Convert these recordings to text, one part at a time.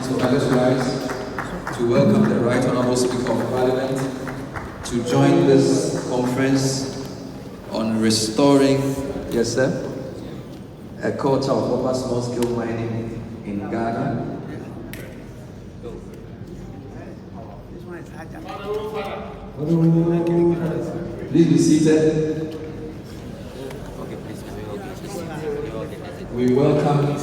So let's rise to welcome the Right Honourable Speaker of Parliament to join this conference on restoring, yes sir, a culture of upper small-scale mining in Ghana. Please be seated. We welcome.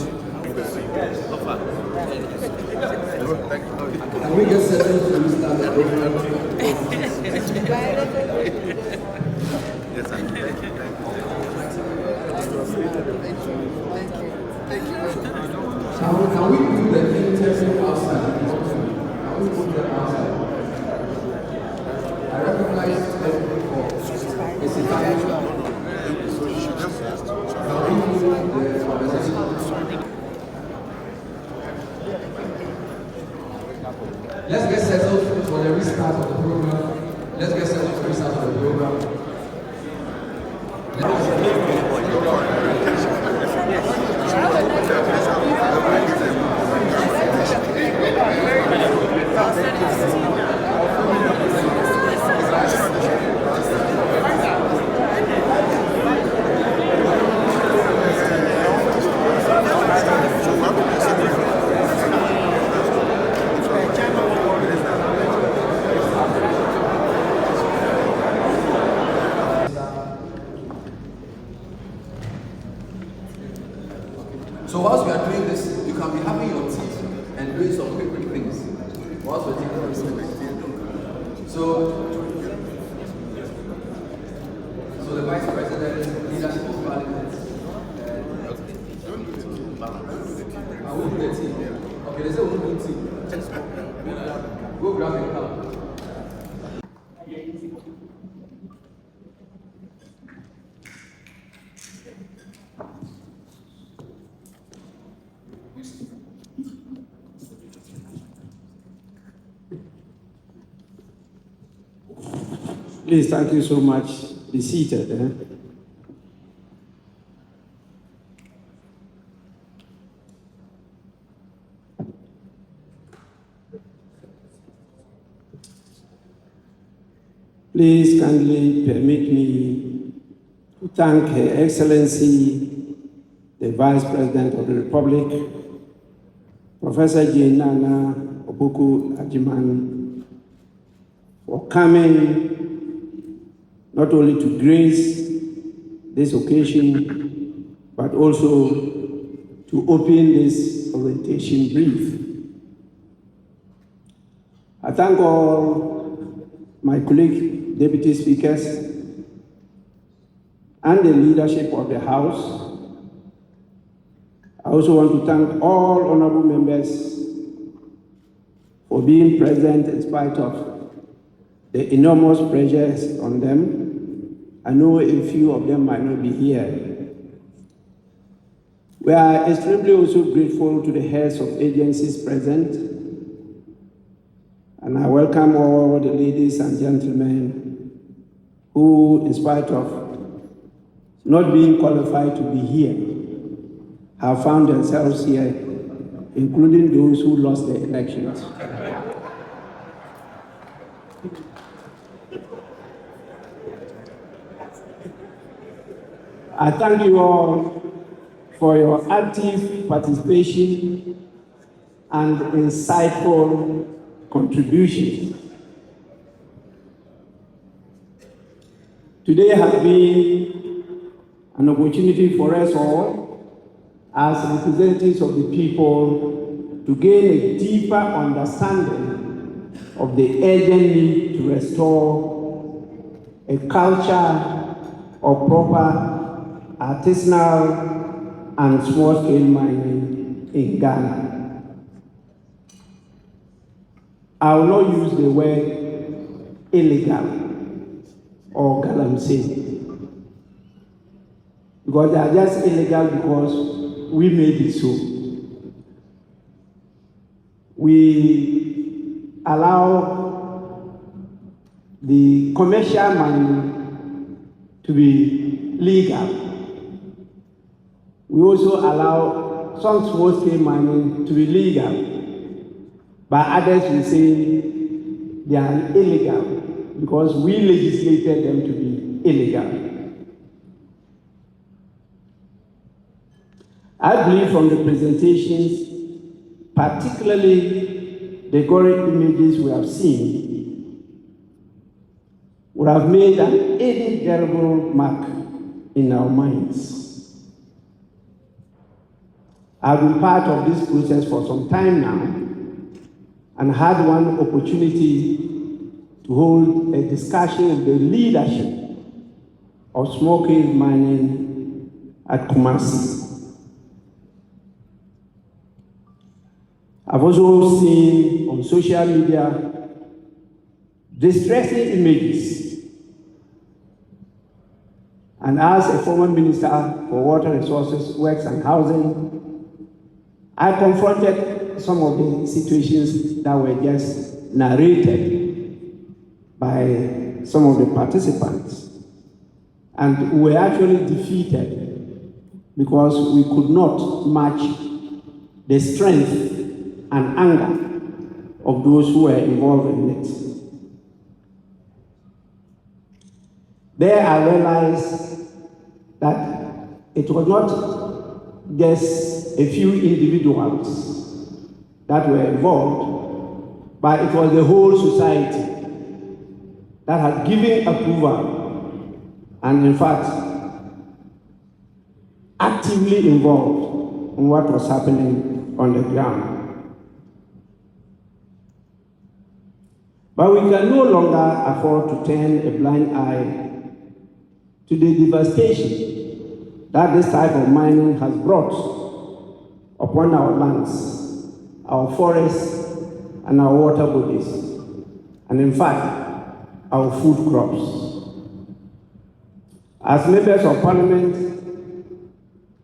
Can we get settled to restart the program? Can we put the dignitaries outside? Can we put them outside? I recognize everything for it's a Let's get settled for the restart of the program. Let's get settled for the restart of the program. So whilst we are doing this, you can be having your tea and doing some quick things whilst we're taking this. So the Vice President, leadership of Parliament. I will do the tea. Okay, they say we'll do tea. Go grab a cup. Please, thank you so much. Be seated. Please kindly permit me to thank Her Excellency, the Vice President of the Republic, Professor Naana Ajiman, for coming not only to grace this occasion, but also to open this orientation brief. I thank all my colleague deputy speakers and the leadership of the House. I also want to thank all honorable members for being present in spite of the enormous pressures on them. I know a few of them might not be here. We are extremely also grateful to the heads of agencies present, and I welcome all the ladies and gentlemen who, in spite of not being qualified to be here, have found themselves here, including those who lost their elections. I thank you all for your active participation and insightful contributions. Today has been an opportunity for us all, as representatives of the people, to gain a deeper understanding of the urgent need to restore a culture of proper artisanal and small-scale mining in Ghana. I will not use the word illegal or Galamsey, because they are just illegal because we made it so. We allow the commercial mining to be legal. We also allow some small-scale mining to be legal, but others will say they are illegal because we legislated them to be illegal. I believe from the presentations, particularly the gory images we have seen, would have made an indelible mark in our minds. I've been part of this process for some time now and had one opportunity to hold a discussion with the leadership of small-scale mining at Kumasi. I've also seen on social media distressing images. And as a former minister for water resources, works and housing, I confronted some of the situations that were just narrated by some of the participants. And we were actually defeated because we could not match the strength and anger of those who were involved in it. There I realized that it was not just a few individuals that were involved, but it was the whole society that had given approval and in fact actively involved in what was happening on the ground. But we can no longer afford to turn a blind eye to the devastation that this type of mining has brought upon our lands, our forests, and our water bodies, and in fact, our food crops. As members of Parliament,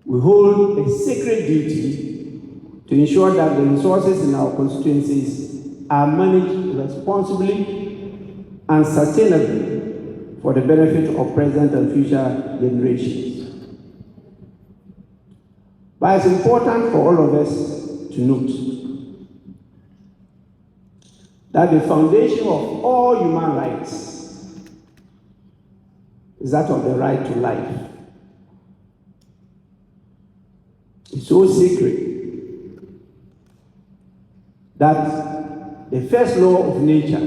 we hold a sacred duty to ensure that the resources in our constituencies are managed responsibly and sustainably for the benefit of present and future generations. But it's important for all of us to note that the foundation of all human rights is that of the right to life. It's so sacred that the first law of nature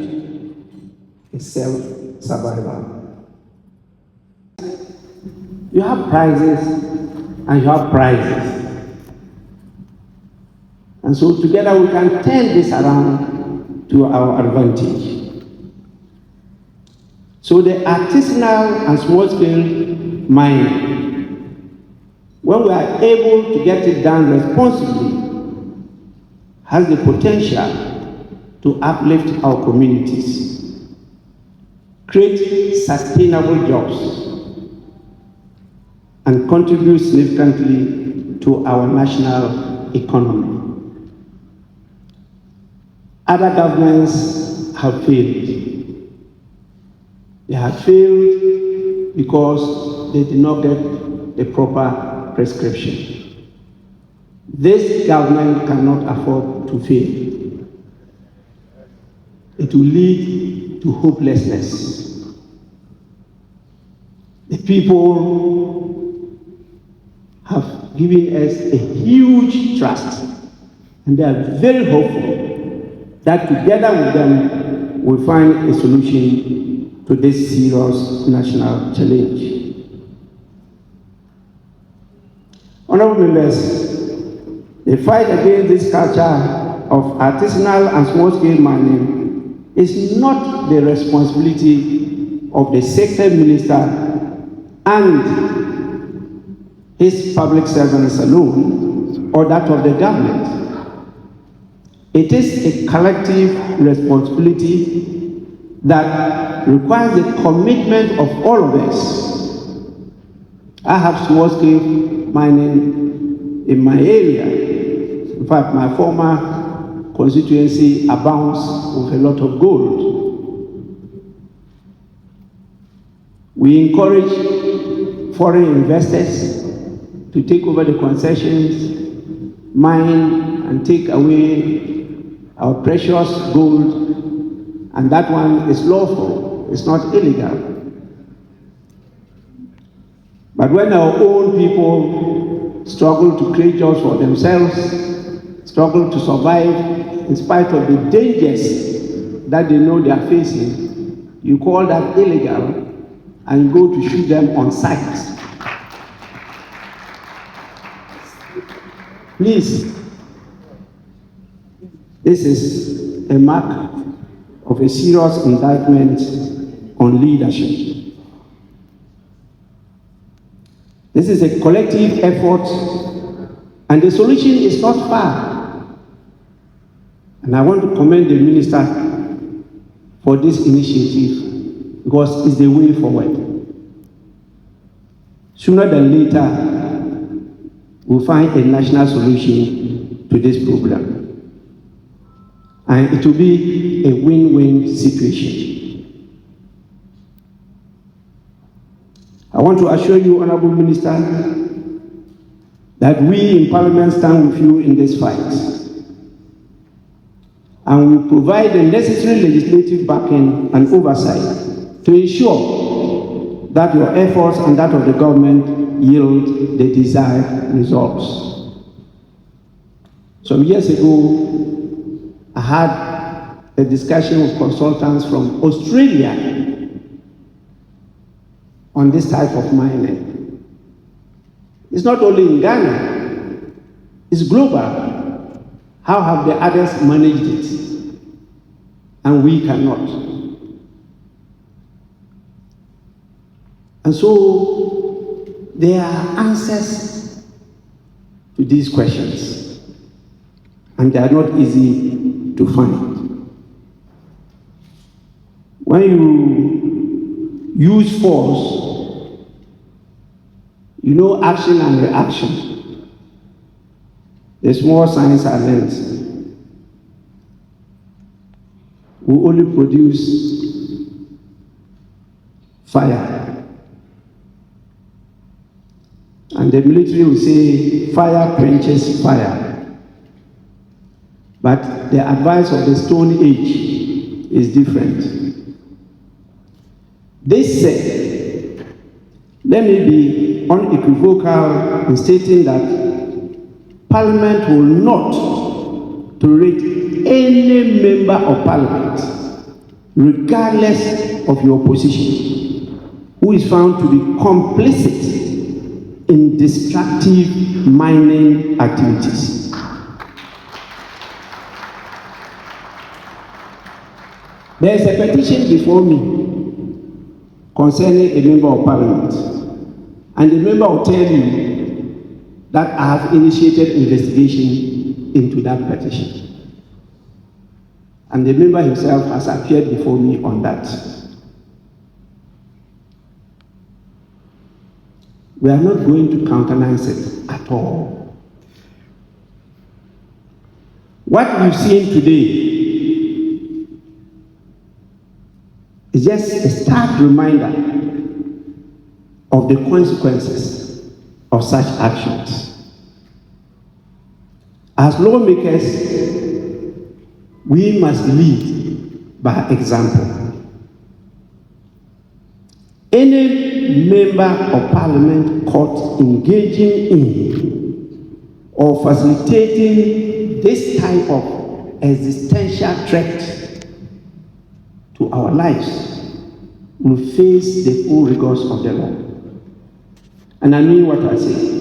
is self-survival. You have prizes and you have prizes. And so together we can turn this around to our advantage. So the artisanal and small-scale mining, when we are able to get it done responsibly, has the potential to uplift our communities, create sustainable jobs, and contribute significantly to our national economy. Other governments have failed. They have failed because they did not get the proper prescription. This government cannot afford to fail. It will lead to hopelessness. The people have given us a huge trust, and they are very hopeful that together with them we'll find a solution to this serious national challenge. Honorable members, the fight against this culture of artisanal and small-scale mining is not the responsibility of the sector minister and his public servants alone, or that of the government. It is a collective responsibility that requires the commitment of all of us. I have small-scale mining in my area. In fact, my former constituency abounds with a lot of gold. We encourage foreign investors to take over the concessions, mine and take away our precious gold, and that one is lawful, it's not illegal. But when our own people struggle to create jobs for themselves, struggle to survive in spite of the dangers that they know they are facing, you call that illegal and go to shoot them on sight. Please, this is a mark of a serious indictment on leadership. This is a collective effort, and the solution is not far. And I want to commend the minister for this initiative because it's the way forward. Sooner than later, we'll find a national solution to this problem. And it will be a win-win situation. I want to assure you, Honorable Minister, that we in Parliament stand with you in this fight. And we provide the necessary legislative backing and oversight to ensure that your efforts and that of the government yield the desired results. Some years ago, I had a discussion with consultants from Australia on this type of mining. It's not only in Ghana, it's global. How have the others managed it? And we cannot. And so there are answers to these questions, and they are not easy to find. When you use force, you know action and reaction. The small signs are learned. We only produce fire. And the military will say, fire quenches fire. But the advice of the Stone Age is different. They said, let me be unequivocal in stating that Parliament will not tolerate any member of Parliament, regardless of your position, who is found to be complicit in destructive mining activities. There is a petition before me concerning a member of Parliament, and the member will tell you that I have initiated investigation into that petition. And the member himself has appeared before me on that. We are not going to countenance it at all. What we've seen today is just a stark reminder of the consequences of such actions. As lawmakers, we must lead by example. Any member of Parliament caught engaging in or facilitating this type of existential threat to our lives will face the full rigors of the law. And I mean what I say.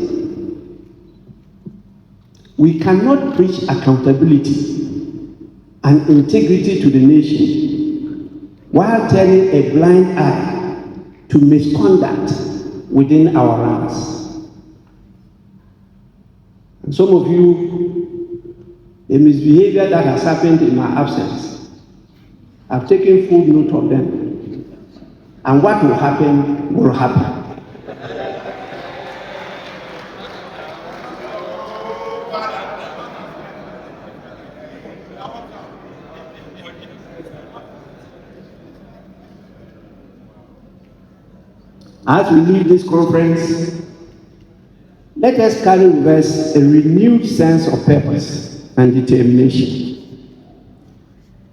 We cannot preach accountability and integrity to the nation while turning a blind eye to misconduct within our ranks. And some of you, the misbehavior that has happened in my absence, I've taken full note of them. And what will happen will happen. As we leave this conference, let us carry with us a renewed sense of purpose and determination.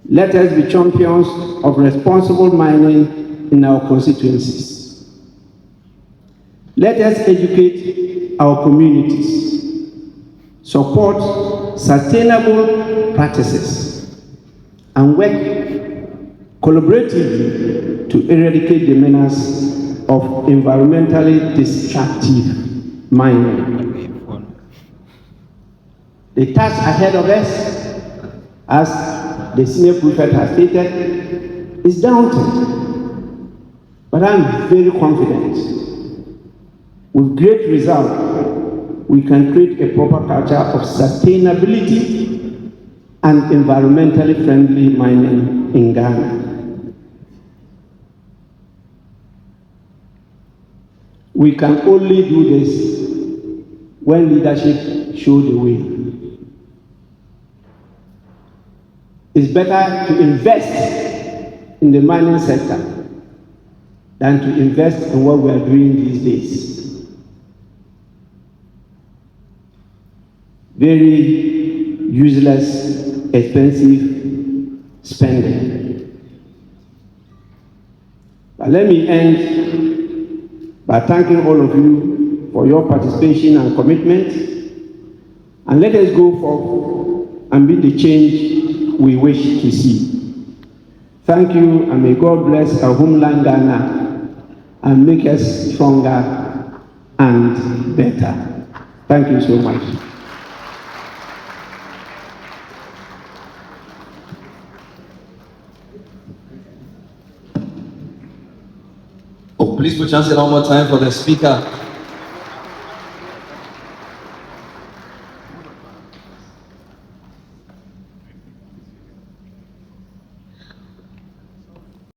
Let us be champions of responsible mining in our constituencies. Let us educate our communities, support sustainable practices, and work collaboratively to eradicate the menace of environmentally destructive mining. The task ahead of us, as the senior prefect has stated, is daunting, but I'm very confident. With great result, we can create a proper culture of sustainability and environmentally friendly mining in Ghana. We can only do this when leadership shows the way. It's better to invest in the mining sector than to invest in what we are doing these days. Very useless, expensive spending. But let me end by thanking all of you for your participation and commitment, and let us go forward and be the change we wish to see. Thank you, and may God bless our homeland Ghana and make us stronger and better. Thank you so much. Please put your hands in one more time for the speaker.